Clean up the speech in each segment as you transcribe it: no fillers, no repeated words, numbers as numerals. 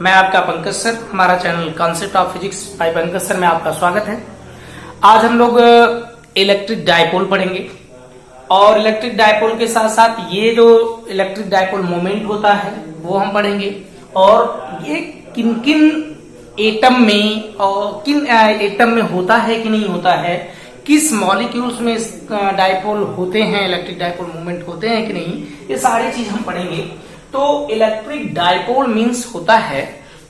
मैं आपका पंकज सर, हमारा channel concept of physics bye Pankaj sir में आपका स्वागत है। आज हम लोग इलेक्ट्रिक डायपोल पढ़ेंगे और इलेक्ट्रिक डायपोल के साथ साथ ये जो इलेक्ट्रिक डायपोल मोमेंट होता है वो हम पढ़ेंगे और ये किन किन एटम में और किन एटम में होता है कि नहीं होता है, किस मॉलिक्यूल्स में डायपोल होते हैं, इलेक्ट्रिक डायपोल मूवमेंट होते हैं कि नहीं, ये सारी चीज हम पढ़ेंगे। तो इलेक्ट्रिक डायपोल मींस होता है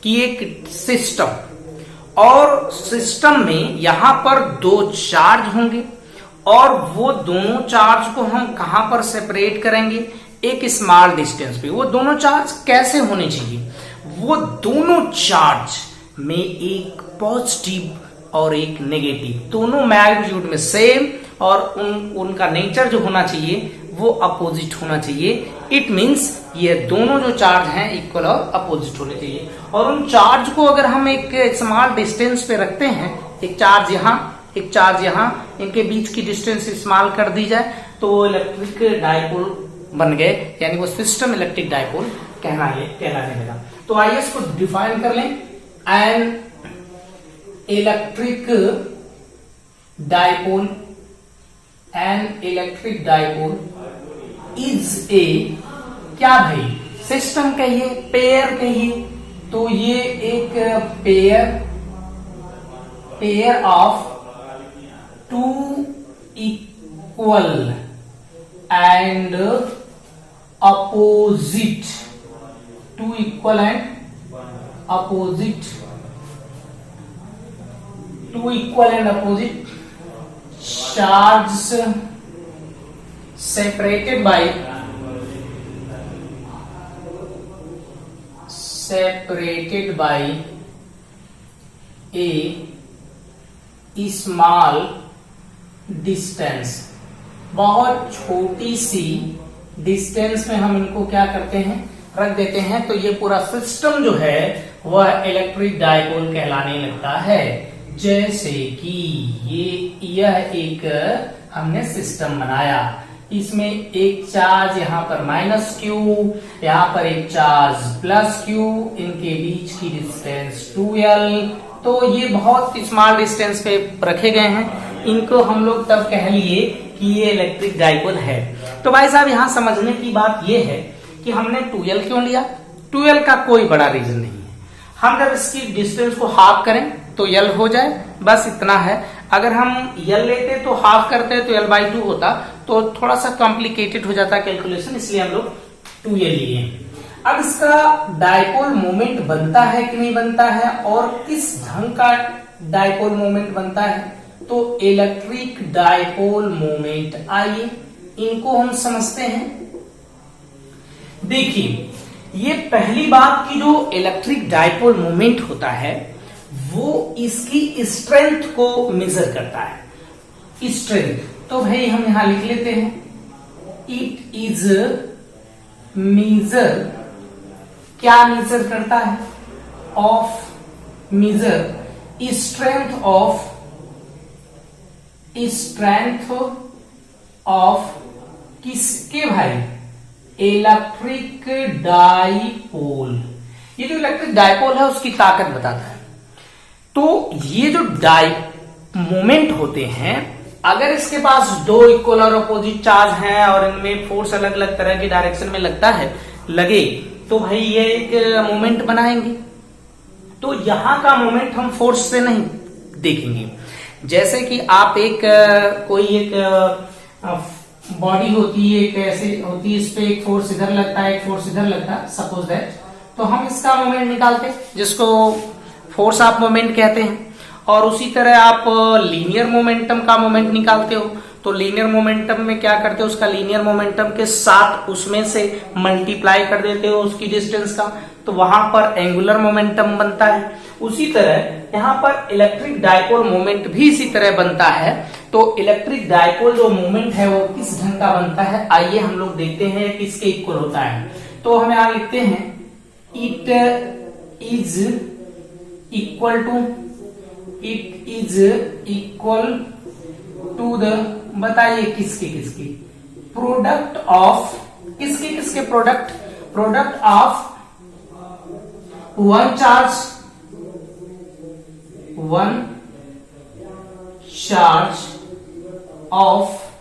कि एक सिस्टम और सिस्टम में यहां पर दो चार्ज होंगे और वो दोनों चार्ज को हम कहां पर सेपरेट करेंगे, एक स्मॉल डिस्टेंस पे। वो दोनों चार्ज कैसे होने चाहिए, वो दोनों चार्ज में एक पॉजिटिव और एक नेगेटिव, दोनों मैग्नीट्यूड में सेम और उनका नेचर जो होना चाहिए वो अपोजिट होना चाहिए। इट मींस ये दोनों जो चार्ज हैं इक्वल और अपोजिट होने चाहिए। और उन चार्ज को अगर हम एक स्मॉल डिस्टेंस पे रखते हैं, एक चार्ज यहाँ एक चार्ज यहाँ, इनके बीच की डिस्टेंस स्मॉल कर दी जाए तो वो इलेक्ट्रिक डायपोल बन गए, यानी वो सिस्टम इलेक्ट्रिक डायपोल कहलाने लगा। तो आइए इसको डिफाइन कर लें। An electric dipole, an electric dipole is a, क्या भाई, सिस्टम कहिए, पेयर कहिए, तो ये एक pair of two equal and opposite, two equal and opposite, two equal and opposite charge separated by a small distance, बहुत छोटी सी डिस्टेंस में हम इनको क्या करते हैं, रख देते हैं। तो ये पूरा सिस्टम जो है वह इलेक्ट्रिक डायपोल कहलाने लगता है। जैसे कि यह एक हमने सिस्टम बनाया, इसमें एक चार्ज यहाँ पर -q, यहाँ पर एक चार्ज +q, इनके बीच की डिस्टेंस 2l। तो ये बहुत स्मॉल डिस्टेंस पे रखे गए हैं, इनको हम लोग तब कह लिए कि ये इलेक्ट्रिक डायपोल है। तो भाई साहब यहाँ समझने की बात ये है कि हमने 2l क्यों लिया। 2l का कोई बड़ा रीजन नहीं है, हम जब इसकी डिस्टेंस को हाफ करें तो l हो जाए, बस इतना है। अगर हम l लेते तो हाफ करते तो l/2 होता, तो थोड़ा सा कॉम्प्लिकेटेड हो जाता कैलकुलेशन, इसलिए हम लोग 2l लिए। अब इसका डायपोल मोमेंट बनता है कि नहीं बनता है और किस ढंग का डायपोल मोमेंट बनता है, तो इलेक्ट्रिक डायपोल मोमेंट, आइए इनको हम समझते हैं। देखिए, ये पहली बात की जो इलेक्ट्रिक डायपोल मोमेंट होता है वो इसकी स्ट्रेंथ को मेजर करता है। स्ट्रेंथ तो भाई हम यहां लिख लेते हैं, इट इज मेजर, क्या मेजर करता है, ऑफ मेजर स्ट्रेंथ ऑफ किसके भाई, इलेक्ट्रिक डायपोल। ये जो इलेक्ट्रिक डायपोल है उसकी ताकत बताता है। तो ये जो मोमेंट होते हैं, अगर इसके पास दो इक्वल और अपोजिट चार्ज हैं और इनमें फोर्स अलग अलग तरह की डायरेक्शन में लगे तो भाई ये एक मोमेंट बनाएंगे। तो यहां का मोमेंट हम फोर्स से नहीं देखेंगे। जैसे कि आप कोई एक बॉडी होती है, कैसे होती है, इस पे एक फोर्स इधर लगता है, एक फोर्स इधर लगता है, सपोज दैट, तो हम इसका मोमेंट निकालते जिसको फोर्स ऑफ मोमेंट कहते हैं। और उसी तरह आप लीनियर मोमेंटम का मोमेंट निकालते हो, तो लीनियर मोमेंटम में क्या करते हो, उसका लीनियर मोमेंटम के साथ उसमें से मल्टीप्लाई कर देते हो उसकी डिस्टेंस का, तो वहां पर एंगुलर मोमेंटम बनता है। उसी तरह यहाँ पर इलेक्ट्रिक डायपोल मोमेंट भी इसी तरह बनता है। तो इलेक्ट्रिक डायपोल जो मोमेंट है वो किस ढंग का बनता है, आइए हम लोग देखते हैं किसके इक्वल होता है। तो हम यहां लिखते हैं, it is equal to the, बताइए किसके किसके, प्रोडक्ट ऑफ, किसके किसके product, product of one charge of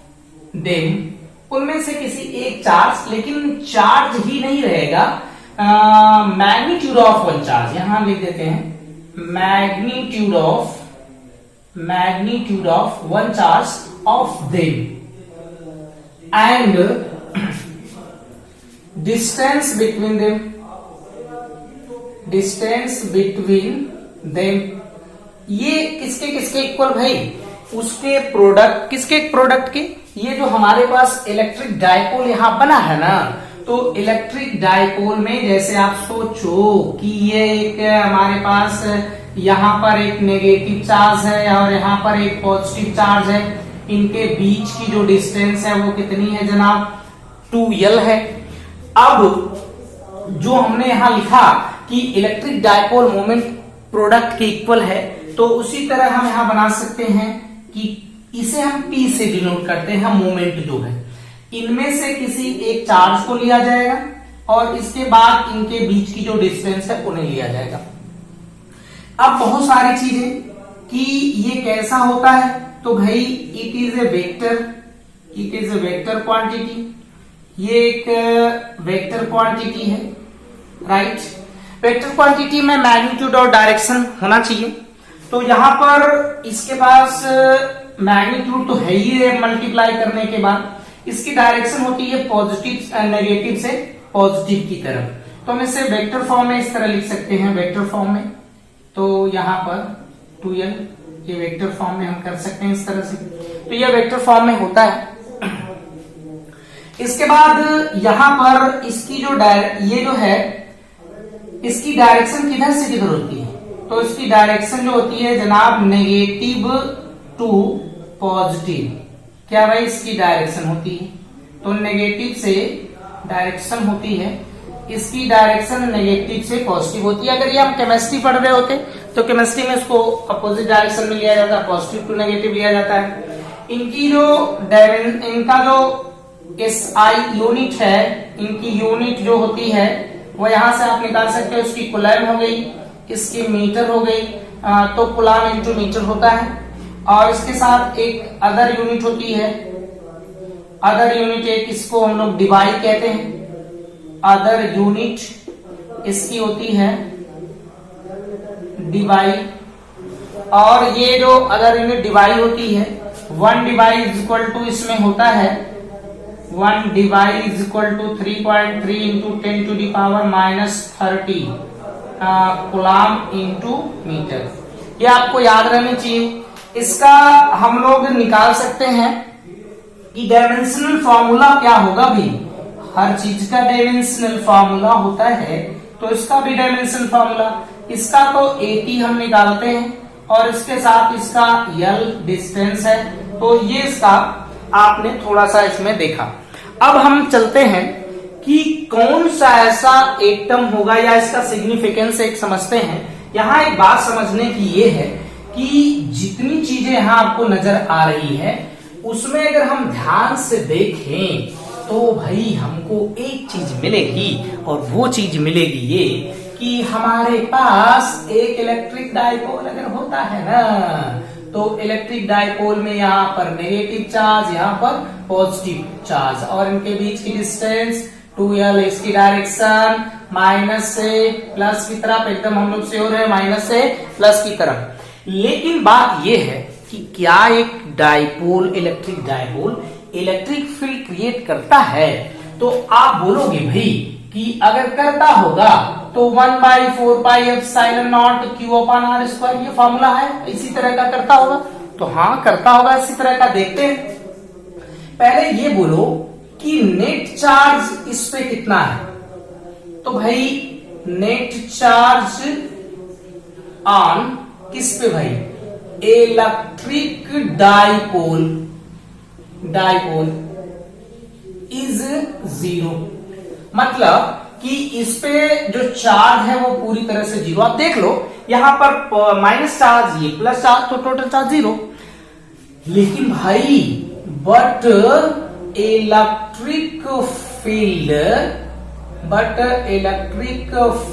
them, उनमें से किसी एक चार्ज, लेकिन चार्ज ही नहीं रहेगा, मैग्नीट्यूड ऑफ वन चार्ज, यहां लिख देते हैं magnitude of one charge of them and distance between them, ये किसके इक्वल भाई, उसके प्रोडक्ट, किसके प्रोडक्ट के, ये जो हमारे पास इलेक्ट्रिक डाइपोल यहां बना है ना, तो इलेक्ट्रिक डाइपोल में जैसे आप सोचो कि ये एक हमारे पास यहां पर एक नेगेटिव चार्ज है और यहां पर एक पॉजिटिव चार्ज है, इनके बीच की जो डिस्टेंस है वो कितनी है जनाब, 2L है। अब जो हमने यहां लिखा कि इलेक्ट्रिक डाइपोल मोमेंट प्रोडक्ट के इक्वल है, तो उसी तरह हम यहां बना सकते हैं कि इसे हम P से डिनोट करते हैं, मोमेंट जो है, इनमें से किसी एक चार्ज को लिया जाएगा और इसके बाद इनके बीच की जो डिस्टेंस है उन्हें लिया जाएगा। अब बहुत सारी चीजें कि ये कैसा होता है, तो भाई it is a vector quantity, ये एक वेक्टर क्वांटिटी है, राइट। वेक्टर क्वांटिटी में मैग्नीट्यूड और डायरेक्शन होना चाहिए, तो यहां पर इसके पास मैग्नीट्यूड तो है ही है, मल्टीप्लाई करने के बाद इसकी डायरेक्शन होती है पॉजिटिव नेगेटिव से पॉजिटिव की तरफ, तो हम इसे वेक्टर फॉर्म में इस तरह लिख सकते हैं, वेक्टर फॉर्म में, तो यहां पर 2L ये वेक्टर फॉर्म में हम कर सकते हैं इस तरह से, तो ये वेक्टर फॉर्म में होता है। इसके बाद यहां पर इसकी जो ये जो है इसकी डायरेक्शन किधर से किधर होती है, तो इसकी डायरेक्शन जो होती है जनाब नेगेटिव टू पॉजिटिव, क्या भाई इसकी डायरेक्शन होती है, तो नेगेटिव से डायरेक्शन होती है, इसकी डायरेक्शन नेगेटिव से पॉजिटिव होती है। अगर ये हम केमिस्ट्री पढ़ रहे होते तो केमिस्ट्री में इसको अपोजिट डायरेक्शन में लिया जाता है, पॉजिटिव टू नेगेटिव लिया जाता है। इनका जो SI यूनिट है, इनकी यूनिट जो होती है वो यहां से आप निकाल सकते हो, उसकी कुलम हो गई, इसकी मीटर हो गई, तो कुलम इंटू मीटर होता है, और इसके साथ एक अदर यूनिट होती है, अदर यूनिट एक इसको हम लोग डिवाई कहते हैं, अदर यूनिट इसकी होती है डिवाई, और ये जो अदर यूनिट डिवाई होती है 1 डिवाई इज इक्वल टू इसमें होता है 1 debye is equal to 3.3 into 10 to the power -30 coulomb into metre, ये आपको याद रहनी चाहिए। इसका हम लोग निकाल सकते हैं कि डायमेंशनल फॉर्मूला क्या होगा भी, हर चीज का डायमेंशनल फॉर्मूला होता है, तो इसका भी डायमेंशनल फॉर्मूला, इसका तो 80 हम निकालते हैं और इसके साथ इसका L डिस्टेंस है, तो ये इसका आपने थोड़ा सा इसमें देखा। अब हम चलते हैं कि कौन सा ऐसा एटम होगा या इसका सिग्निफिकेंस एक समझते हैं। यहां एक बात समझने की ये है कि जितनी चीजें यहां आपको नजर आ रही है उसमें अगर हम ध्यान से देखें तो भाई हमको एक चीज मिलेगी, और वो चीज मिलेगी ये कि हमारे पास एक इलेक्ट्रिक डाइपोल अगर होता है ना, तो इलेक्ट्रिक डाइपोल में यहाँ पर नेगेटिव चार्ज, यहाँ पर पॉजिटिव चार्ज, और इनके बीच की डिस्टेंस 2L, इसकी डायरेक्शन माइनस से प्लस की तरफ, एकदम हम लोग श्योर है माइनस से प्लस की तरफ। लेकिन बात यह है कि क्या एक dipole, electric dipole electric field create करता है, तो आप बोलोगे भाई कि अगर करता होगा तो 1/4πε0 Q/R², ये फॉर्मूला है, इसी तरह का करता होगा, तो हाँ करता होगा इसी तरह का। देखते हैं, पहले ये बोलो कि नेट चार्ज इस पे कितना है, तो भाई नेट चार्ज ऑन किस पे भाई, इलेक्ट्रिक डाइपोल इज 0, मतलब कि इस पे जो चार्ज है वो पूरी तरह से 0। आप देख लो यहां पर माइनस चार्ज, ये प्लस चार्ज, तो टोटल चार्ज 0। लेकिन भाई but electric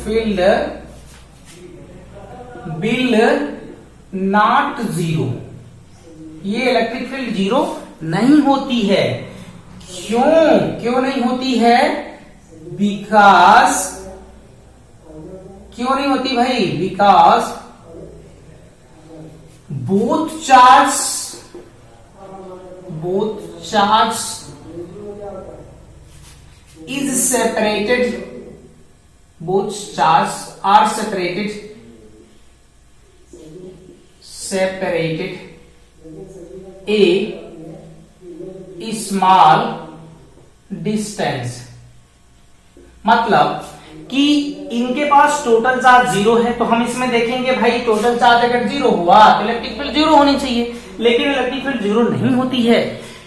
field will not zero, ये इलेक्ट्रिक फील्ड जीरो नहीं होती है। क्यों नहीं होती है? बिकॉज, क्यों नहीं होती भाई? Because both charges is separated, both charges are separated a small distance। मतलब कि इनके पास टोटल चार्ज जीरो है, तो हम इसमें देखेंगे भाई टोटल चार्ज अगर जीरो हुआ तो इलेक्ट्रिक फील्ड जीरो होनी चाहिए, लेकिन इलेक्ट्रिक फील्ड जीरो नहीं होती है,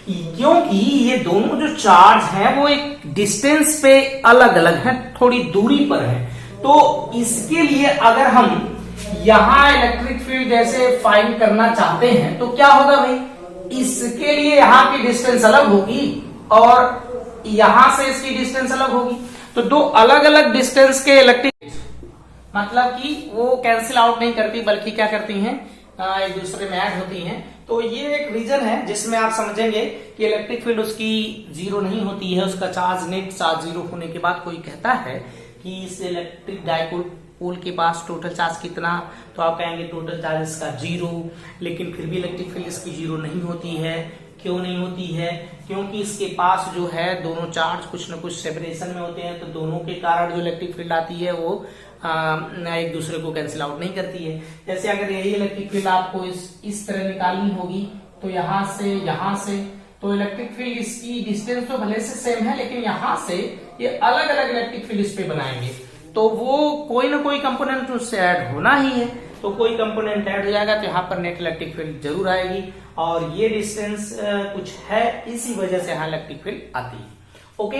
क्योंकि ये दोनों जो चार्ज हैं वो एक डिस्टेंस पे अलग अलग हैं, थोड़ी दूरी पर है। तो इसके लिए अगर हम यहां इलेक्ट्रिक फील्ड जैसे फाइंड करना चाहते हैं तो क्या होगा भाई? इसके लिए यहां की डिस्टेंस अलग होगी और यहां से इसकी डिस्टेंस अलग होगी, तो दो अलग अलग डिस्टेंस के इलेक्ट्रिक मतलब कि वो कैंसिल आउट नहीं करती, बल्कि क्या करती हैं, एक दूसरे में ऐड होती हैं। तो ये एक रीजन है जिसमें आप समझेंगे कि इलेक्ट्रिक फील्ड उसकी जीरो नहीं होती है, उसका चार्ज नेट चार्ज जीरो होने के बाद कोई कहता है कि इस इलेक्ट्रिक डाइपोल के पास टोटल चार्ज कितना, तो आप कहेंगे टोटल चार्ज इसका जीरो, लेकिन फिर भी इलेक्ट्रिक फील्ड इसकी जीरो नहीं होती है। क्यों नहीं होती है? क्योंकि इसके पास जो है दोनों चार्ज कुछ न कुछ सेपरेशन में होते हैं, तो दोनों के कारण जो इलेक्ट्रिक फील्ड आती है वो एक दूसरे को कैंसिल आउट नहीं करती है। जैसे अगर यही इलेक्ट्रिक फील्ड आपको इस तरह निकालनी होगी, तो यहां से तो इलेक्ट्रिक फील्ड इसकी डिस्टेंस तो भले से सेम है, लेकिन यहां से ये अलग अलग इलेक्ट्रिक फील्ड इस पे बनाएंगे, तो वो कोई ना कोई कंपोनेंट उससे ऐड होना ही है। तो कोई कंपोनेंट ऐड हो जाएगा तो यहाँ पर नेट इलेक्ट्रिक फील्ड जरूर आएगी, और ये डिस्टेंस कुछ है, इसी वजह से यहाँ इलेक्ट्रिक फील्ड आती है। ओके,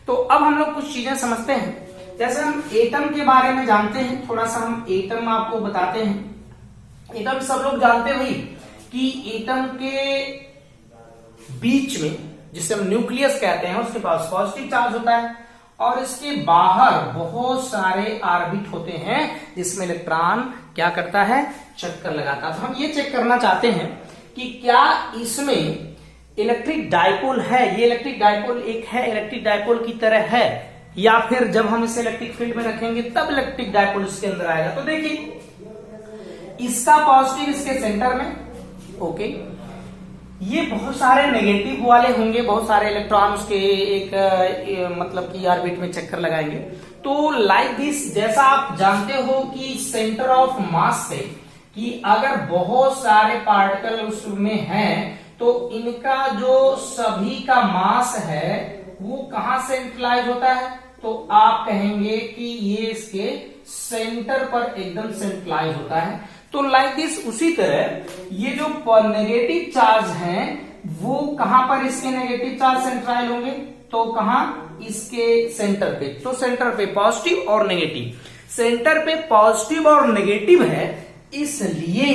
तो अब हम लोग कुछ चीजें समझते हैं। जैसे हम एटम के बारे में जानते हैं, थोड़ा सा हम एटम आपको बताते हैं। एटम सब लोग जानते हैं भाई कि एटम के बीच में, जिसे हम न्यूक्लियस कहते हैं, उसके पास पॉजिटिव चार्ज होता है और इसके बाहर बहुत सारे ऑर्बिट होते हैं जिसमें इलेक्ट्रॉन क्या करता है, चक्कर लगाता है। तो हम ये चेक करना चाहते हैं कि क्या इसमें इलेक्ट्रिक डाइपोल है, ये इलेक्ट्रिक डाइपोल एक है, इलेक्ट्रिक डाइपोल की तरह है, या फिर जब हम इसे इलेक्ट्रिक फील्ड में रखेंगे तब इलेक्ट्रिक डाइपोल इसके अंदर आएगा। तो देखिए, इसका पॉजिटिव इसके सेंटर में, ओके, ये बहुत सारे नेगेटिव वाले होंगे, बहुत सारे इलेक्ट्रॉन उसके एक मतलब कि ऑर्बिट में चक्कर लगाएंगे। तो लाइक दिस, जैसा आप जानते हो कि सेंटर ऑफ मास से कि अगर बहुत सारे पार्टिकल उसमें हैं तो इनका जो सभी का मास है वो कहां सेंट्रलाइज होता है, तो आप कहेंगे कि ये इसके सेंटर पर एकदम सेंट्रलाइज होता है। तो लाइक दिस, उसी तरह ये जो नेगेटिव चार्ज हैं वो कहां पर इसके नेगेटिव चार्ज सेंट्रलाइज होंगे, तो कहां, इसके सेंटर पे। तो सेंटर पे पॉजिटिव और नेगेटिव, सेंटर पे पॉजिटिव और नेगेटिव है, इसलिए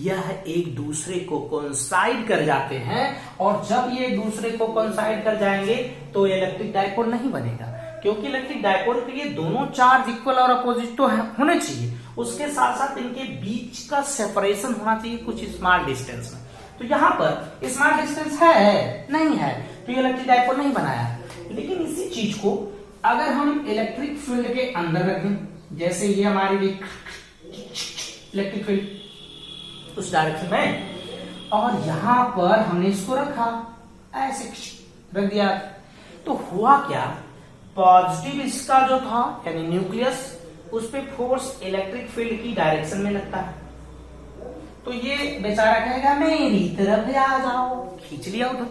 यह एक दूसरे को कोइंसाइड कर जाते हैं, और जब ये एक दूसरे को कोइंसाइड कर जाएंगे तो इलेक्ट्रिक डाइपोल नहीं बनेगा, क्योंकि इलेक्ट्रिक डाइपोल के लिए दोनों चार्ज इक्वल और अपोजिट तो होने चाहिए, उसके साथ साथ इनके बीच का सेपरेशन होना चाहिए कुछ स्मॉल डिस्टेंस में। तो यहां पर स्मॉल डिस्टेंस है नहीं है, तो ये इलेक्ट्रिक डाइपोल नहीं बनाया। लेकिन इसी चीज को अगर हम इलेक्ट्रिक फील्ड के अंदर रखें, जैसे ये हमारी इलेक्ट्रिक फील्ड उस डायरेक्शन में, और यहां पर हमने इसको रखा, ऐसे रख दिया, तो हुआ क्या, पॉजिटिव इसका जो था यानी न्यूक्लियस, उस पे फोर्स इलेक्ट्रिक फील्ड की डायरेक्शन में लगता है, तो ये बेचारा कहेगा मेरी तरफ आ जाओ, खींच लिया उधर।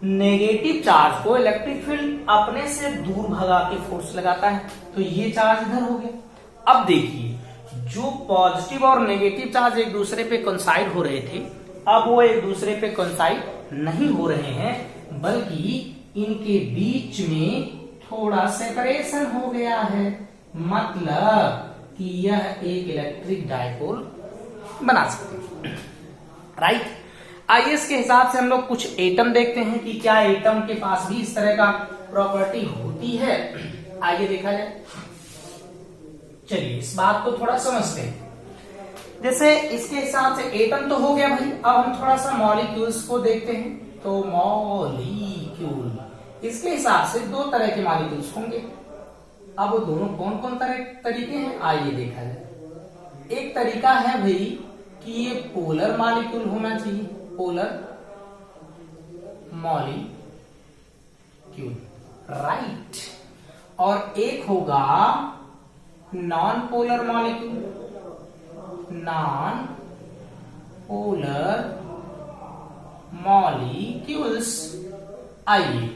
नेगेटिव चार्ज को इलेक्ट्रिक फील्ड अपने से दूर भगा के फोर्स लगाता है, तो ये चार्ज इधर हो गया। अब देखिए, जो पॉजिटिव और नेगेटिव चार्ज एक दूसरे पे कोइंसाइड हो रहे थे, अब वो एक दूसरे पे कोइंसाइड नहीं हो रहे हैं, बल्कि इनके बीच में थोड़ा सेपरेशन हो गया है, मतलब कि यह एक इलेक्ट्रिक डाइपोल बना सकते हैं, राइट। आईएस के हिसाब से हम लोग कुछ एटम देखते हैं कि क्या एटम के पास भी इस तरह का प्रॉपर्टी होती है, आइए देखा जाए। चलिए इस बात को थोड़ा समझते हैं। जैसे इसके हिसाब से एटम तो हो गया भाई। अब हम थोड़ा सा मॉलिक्यूल्स को देखते हैं। तो मॉलिक्यूल, इसके हिसाब से दो तरह के मॉलिक्यूल्स होंगे। अब वो दोनों कौन कौन तरीके हैं आइए देखा जाए। एक तरीका है भाई कि ये पोलर मॉलिक्यूल होना चाहिए, पोलर मॉलिक्यूल, राइट। और एक होगा non polar molecule, non polar molecules. आइए,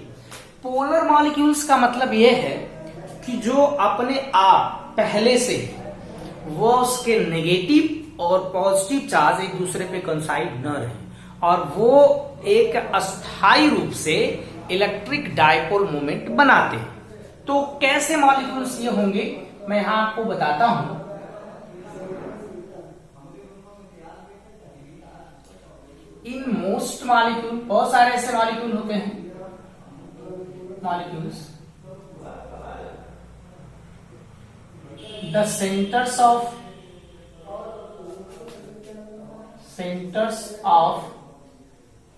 पोलर मॉलिक्यूल्स का मतलब यह है कि जो अपने आप पहले से वो उसके नेगेटिव और पॉजिटिव चार्ज एक दूसरे पे कंसाइड न रहे और वो एक अस्थायी रूप से इलेक्ट्रिक डायपोल मोमेंट बनाते हैं। तो कैसे मॉलिक्यूल्स ये होंगे मैं यहां आपको बताता हूं। इन मोस्ट मॉलिक्यूल, बहुत सारे ऐसे मॉलिक्यूल होते हैं, molecules, the centers of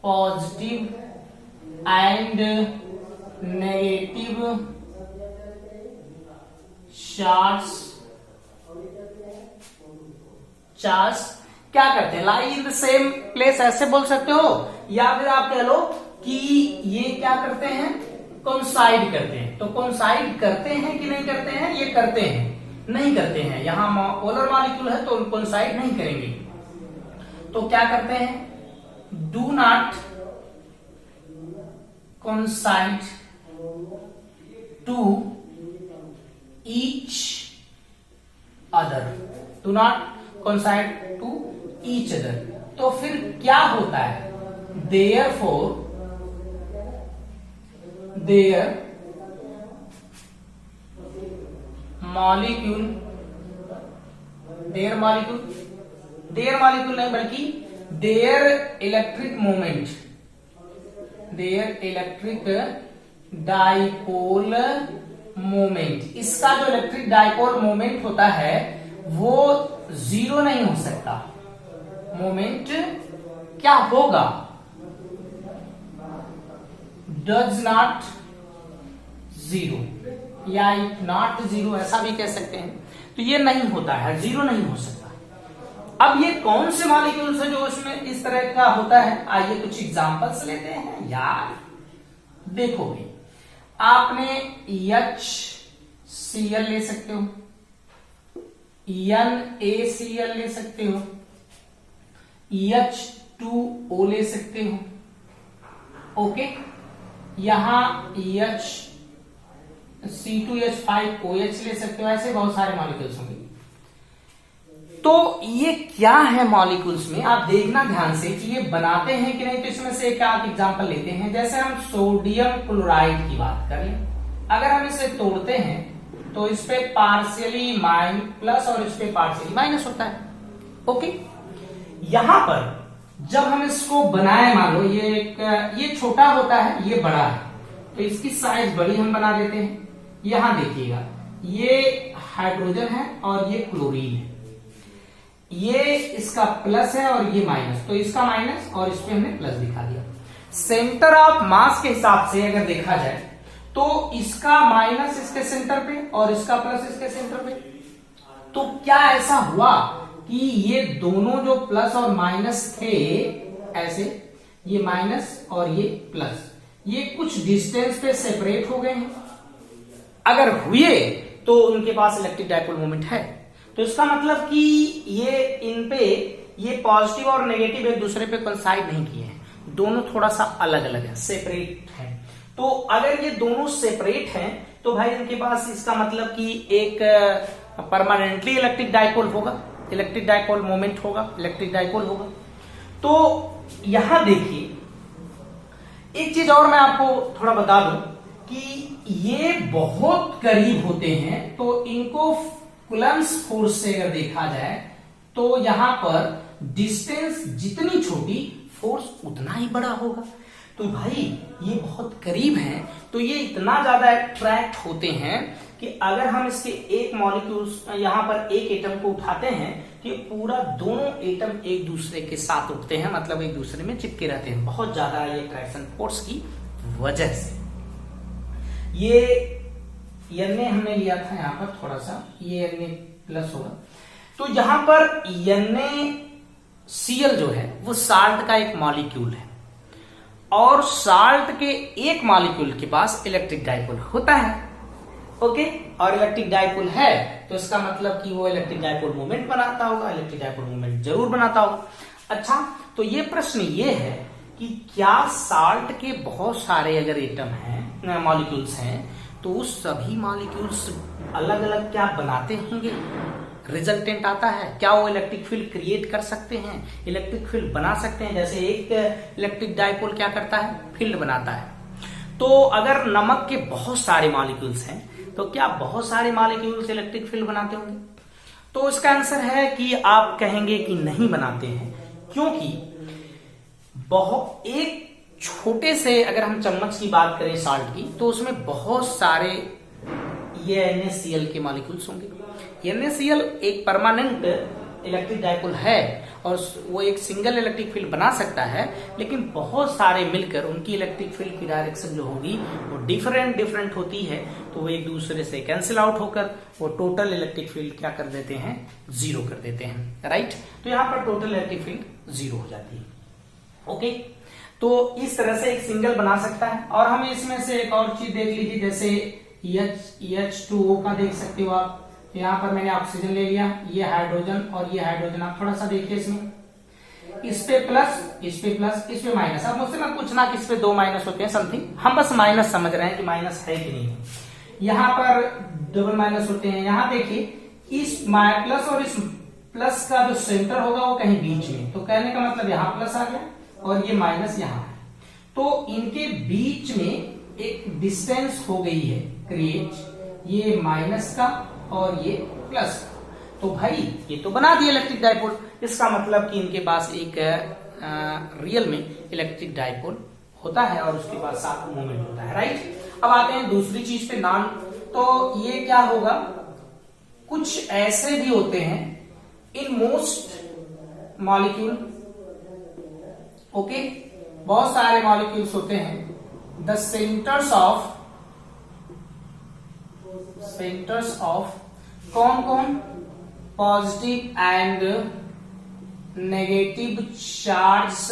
positive and negative charge क्या करते हैं, लाई इन द सेम प्लेस, ऐसे बोल सकते हो। या फिर आप कह लो कि ये क्या करते हैं, कोइंसाइड करते हैं। तो कोइंसाइड करते हैं कि नहीं करते हैं, ये करते हैं, नहीं करते हैं। यहां पोलर मॉलिक्यूल है तो कोइंसाइड नहीं करेंगे। तो क्या करते हैं, do not coincide to each other, do not coincide to each other. तो फिर क्या होता है, देयरफॉर देयर मॉलिक्यूल नहीं बल्कि their electric moment, their electric dipole moment, इसका जो इलेक्ट्रिक डाइपोल मोमेंट होता है वो जीरो नहीं हो सकता। मोमेंट क्या होगा, डज नॉट जीरो या इट नॉट जीरो, ऐसा भी कह सकते हैं। तो ये नहीं होता है, जीरो नहीं हो सकता। अब ये कौन से मॉलिक्यूल्स है जो उसमें इस तरह का होता है, आइए कुछ एग्जांपल्स लेते हैं। यार देखो भाई, आपने HCl ले सकते हो, NaCl ले सकते हो, H2O ले सकते हो, ओके। यहां C2H5OH ले सकते हो, ऐसे बहुत सारे मॉलिक्यूल्स होंगे। तो ये क्या है मॉलिक्यूल्स में, आप देखना ध्यान से कि ये बनाते हैं कि नहीं। तो इसमें से एक एग्जांपल लेते हैं, जैसे हम सोडियम क्लोराइड की बात करें। अगर हम इसे तोड़ते हैं तो इस पे पार्शियली प्लस और इस पे पार्शियली माइनस होता है, ओके। यहां पर जब हम इसको बनाए, मान लो ये छोटा होता है, ये बड़ा है, तो इसकी साइज बड़ी हम बना देते हैं। यहां देखिएगा, ये हाइड्रोजन है और ये क्लोरीन है, ये इसका प्लस है और ये माइनस, तो इसका माइनस और इस पे हमने प्लस दिखा दिया। सेंटर ऑफ मास के हिसाब से अगर देखा जाए तो इसका माइनस इसके सेंटर पे और इसका प्लस इसके सेंटर पे। तो क्या ऐसा हुआ कि ये दोनों जो प्लस और माइनस थे, ऐसे ये माइनस और ये प्लस, ये कुछ डिस्टेंस पे सेपरेट हो गए हैं। अगर हुए तो उनके पास इलेक्ट्रिक डाइपोल मोमेंट है। तो इसका मतलब कि ये इन पे ये पॉजिटिव और नेगेटिव एक दूसरे पे कोइंसाइड नहीं किए हैं, दोनों थोड़ा सा अलग अलग है, सेपरेट है। तो अगर ये दोनों सेपरेट हैं तो भाई इनके पास इसका मतलब कि एक परमानेंटली इलेक्ट्रिक डाइपोल होगा, इलेक्ट्रिक डाइपोल मोमेंट होगा, इलेक्ट्रिक डाइपोल होगा। तो यहां देखिए एक चीज और मैं आपको थोड़ा बता दूं कि ये बहुत करीब होते हैं, तो इनको कूलम्ब्स फोर्स से अगर देखा जाए तो यहां पर डिस्टेंस जितनी छोटी, फोर्स उतना ही बड़ा होगा। तो भाई ये बहुत करीब हैं, तो ये इतना ज्यादा अट्रैक्ट होते हैं कि अगर हम इसके एक मॉलिक्यूल्स यहाँ पर एक एटम को उठाते हैं कि पूरा दोनों एटम एक दूसरे के साथ उठते हैं, मतलब एक दूसरे में चिपके रहते हैं, बहुत ज्यादा ये अट्रैक्शन फोर्स की वजह से। ये Na हमने लिया था यहाँ पर थोड़ा सा, ये Na प्लस होगा। तो यहाँ पर NaCl जो है वो साल्ट का एक मॉलिक्यूल है और साल्ट के एक मॉलिक्यूल के पास इलेक्ट्रिक डाइपोल होता है। ओके, और इलेक्ट्रिक डाइपोल है तो इसका मतलब कि वो इलेक्ट्रिक डाइपोल मोमेंट बनाता होगा, इलेक्ट्रिक डाइपोल मोमेंट जरूर बनाता होगा। अच्छा, तो ये प्रश्न ये है कि क्या साल्ट के बहुत सारे अगर एटम हैं, मॉलिक्यूल्स हैं, तो उस सभी मॉलिक्यूल्स अलग अलग क्या बनाते होंगे, रिजल्टेंट आता है, क्या वो इलेक्ट्रिक फील्ड क्रिएट कर सकते हैं, इलेक्ट्रिक फील्ड बना सकते हैं? जैसे एक इलेक्ट्रिक डाइपोल क्या करता है, फील्ड बनाता है। तो अगर नमक के बहुत सारे मॉलिक्यूल्स हैं तो क्या बहुत सारे मॉलिक्यूल्स इलेक्ट्रिक फील्ड बनाते होंगे? तो इसका आंसर है कि आप कहेंगे कि नहीं बनाते हैं, क्योंकि बहुत एक छोटे से अगर हम चम्मच की बात करें साल्ट की, तो उसमें बहुत सारे ये NaCl के मॉलिक्यूल्स होंगे। NaCl एक परमानेंट इलेक्ट्रिक डाइपोल है और वो एक सिंगल इलेक्ट्रिक फील्ड बना सकता है, लेकिन बहुत सारे मिलकर उनकी इलेक्ट्रिक फील्ड की डायरेक्शन जो होगी वो डिफरेंट होती है, तो वो एक दूसरे से कैंसिल आउट होकर वो टोटल इलेक्ट्रिक फील्ड क्या कर देते हैं, जीरो कर देते हैं। राइट, तो यहाँ पर टोटल इलेक्ट्रिक फील्ड जीरो हो जाती है। ओके, तो इस तरह से एक सिंगल बना सकता है। और हमें इसमें से एक और चीज देख लीजिए, जैसे H2O का देख सकते हो आप। यहाँ पर मैंने ऑक्सीजन ले लिया, ये हाइड्रोजन और ये हाइड्रोजन। आप थोड़ा सा देखिए, इसमें इस पे प्लस, इस पे प्लस, इस पे माइनस। अब मुझसे मत पूछना कि इस पे दो माइनस होते हैं समथिंग, हम बस माइनस समझ रहे हैं कि माइनस है कि नहीं। यहाँ पर डबल माइनस होते हैं। यहाँ देखिए, इस प्लस और इस प्लस का जो सेंटर होगा वो कहीं बीच में, तो कहने का मतलब यहाँ प्लस आ गया और ये माइनस यहाँ है, तो इनके बीच में एक डिस्टेंस हो गई है क्रिएट, ये माइनस का और ये प्लस का। तो भाई ये तो बना दिया इलेक्ट्रिक डाइपोल, इसका मतलब कि इनके पास एक रियल में इलेक्ट्रिक डाइपोल होता है और उसके पास साथ मोमेंट होता है। राइट, अब आते हैं दूसरी चीज पे, नॉन। तो ये क्या होगा, कुछ ऐसे भी होते हैं इन मोस्ट मॉलिक्यूल, ओके, बहुत सारे मॉलिक्यूल्स होते हैं, द सेंटर्स ऑफ कौन कौन, positive and negative charge,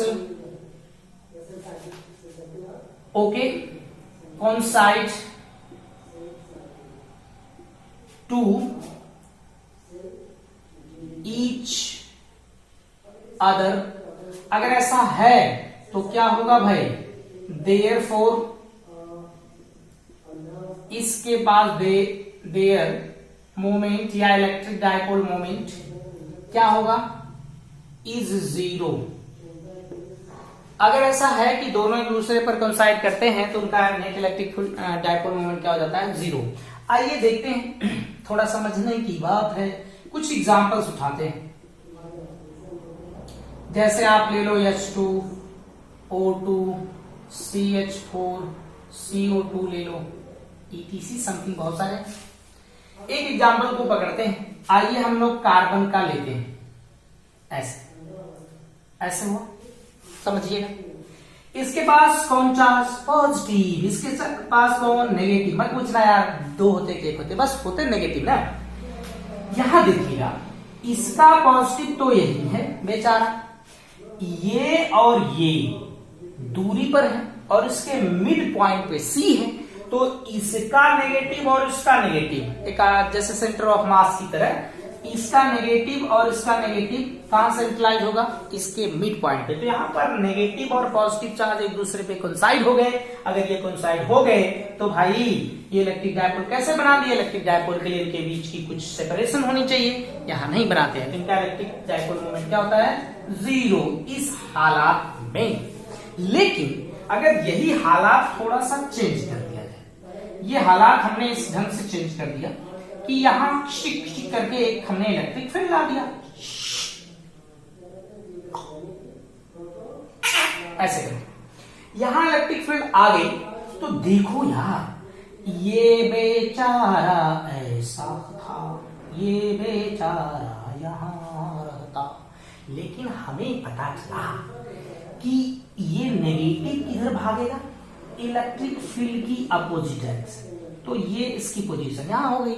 okay, coincide to each other। अगर ऐसा है तो क्या होगा भाई, therefore इसके पास देयर मोमेंट या इलेक्ट्रिक डाइपोल मोमेंट क्या होगा, इज जीरो। अगर ऐसा है कि दोनों एक दूसरे पर कंसाइड करते हैं तो उनका नेट इलेक्ट्रिक डाइपोल मोमेंट क्या हो जाता है, जीरो। आइए देखते हैं, थोड़ा समझने की बात है, कुछ एग्जांपल्स उठाते हैं। जैसे आप ले लो H2O2 CH4 CO2 ले लो, ETC समथिंग, बहुत सारे। एक एग्जांपल को पकड़ते हैं, आइए हम लोग कार्बन का लेते हैं, ऐसे हुआ, समझिएगा। इसके पास कौन चार्ज, पॉजिटिव, इसके पास कौन, नेगेटिव। मत पूछना यार दो होते कि एक होते, बस होते नेगेटिव ना। यहां देखिएगा, इसका पॉजिटिव तो यही है बेचारा, ये और ये दूरी पर है और इसके मिड पॉइंट पे C है, तो इसका नेगेटिव और इसका नेगेटिव एक जैसे सेंटर ऑफ मास की तरह, इसका नेगेटिव और इसका नेगेटिव कहां से यूटिलाइज होगा, इसके मिड पॉइंट पे। तो यहाँ पर नेगेटिव और पॉजिटिव चार्ज एक दूसरे पे कोइंसाइड हो गए। अगर ये कोइंसाइड हो गए तो भाई ये इलेक्ट्रिक डाइपोल कैसे बना दिए, इलेक्ट्रिक डाइपोल के लिए इनके बीच की कुछ सेपरेशन होनी चाहिए, यहाँ नहीं बनाते हैं, तो इनका इलेक्ट्रिक डाइपोल मोमेंट क्या होता है, जीरो इस हालात में। लेकिन अगर यही हालात थोड़ा सा चेंज कर दिया जाए, ये हालात हमने इस ढंग से चेंज कर दिया कि यहां शिक शिक करके एक हमने इलेक्ट्रिक फील्ड ला दिया, ऐसे करके यहां इलेक्ट्रिक फील्ड आ गई, तो देखो यार ये बेचारा ऐसा था, ये बेचारा यहाँ रहता। लेकिन हमें पता चला कि ये नेगेटिव किधर भागेगा, इलेक्ट्रिक फील्ड की अपोजिट डायरेक्शन। तो ये इसकी पोजीशन यहां हो गई,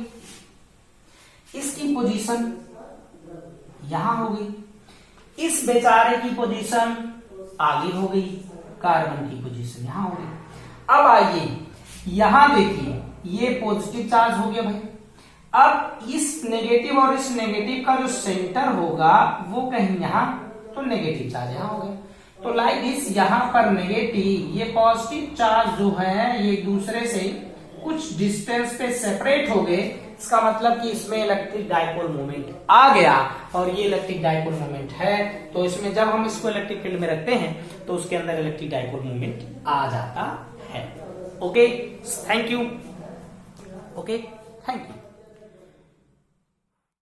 इसकी पोजीशन यहां हो गई, इस बेचारे की पोजीशन आगे हो गई, कार्बन की पोजीशन यहां हो गई। अब आइए यहां देखिए, ये पॉजिटिव चार्ज हो गया भाई। अब इस नेगेटिव और इस नेगेटिव का जो सेंटर होगा वो कहीं यहां, तो नेगेटिव चार्ज यहां हो गया। तो लाइक दिस, यहां पर नेगेटिव, ये पॉजिटिव चार्ज जो है ये दूसरे से कुछ डिस्टेंस पे सेपरेट हो गए। इसका मतलब कि इसमें इलेक्ट्रिक डाइपोल मोमेंट आ गया, और ये इलेक्ट्रिक डाइपोल मोमेंट है। तो इसमें जब हम इसको इलेक्ट्रिक फील्ड में रखते हैं तो उसके अंदर इलेक्ट्रिक डाइपोल मोमेंट आ जाता है। Okay, thank you. Okay, thank you.